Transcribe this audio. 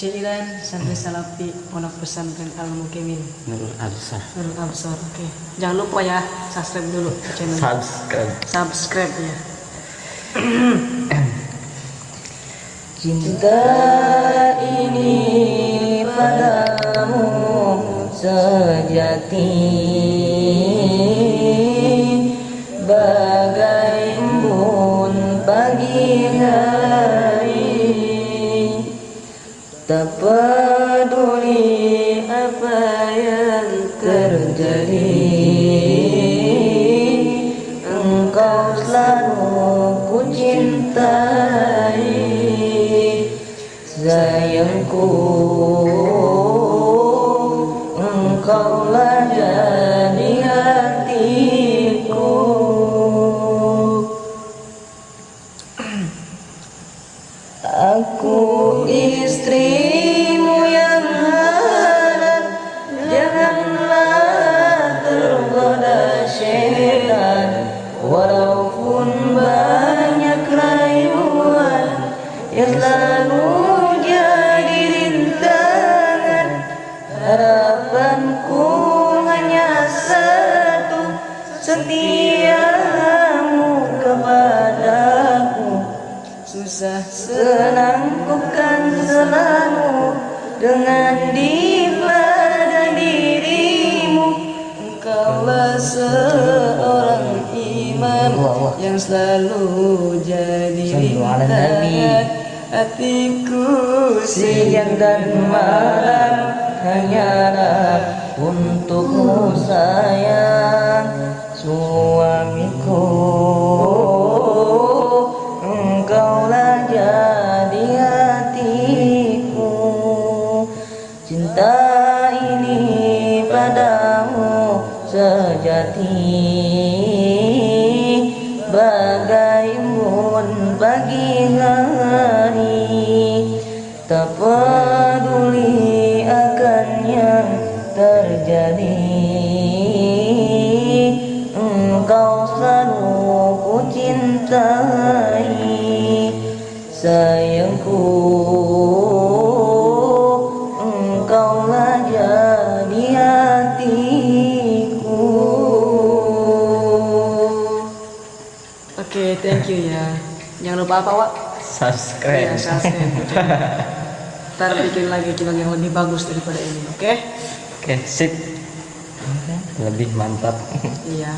Syairan Santri Salafi Pondok Pesantren Al Mukimin Nurul Absar. Nurul Absar. Oke. Jangan lupa ya subscribe dulu channel. Subscribe ya. Cinta ini padamu sejati, bagai embun pagi hari. Tak peduli apa yang terjadi, engkau selalu ku cintai. Sayangku, engkaulah jadi hatiku. Aku istrimu yang halal, janganlah tergoda syaitan. Walaupun banyak rayuan yang selalu jadi rintangan, harapanku hanya satu, setiamu kepadaku. Susah senang ku kan selalu dengan dipelajari dirimu. Engkaulah seorang imam yang selalu jadi bintang hatiku. Siang dan malam hanyalah untukmu sayang, suamiku. Engkaulah jadi hatiku. Cinta ini padamu sejati, bagai embun pagi hari. Tak peduli akan yang terjadi, engkau selalu ku cintai. Sayangku, engkaulah jadi hatiku. Oke, thank you ya. Jangan lupa apa, Wak? Subscribe. Ya, subscribe. Ntar bikin lagi channel yang lebih bagus daripada ini, oke? Oke, sip. Lebih mantap. Iya.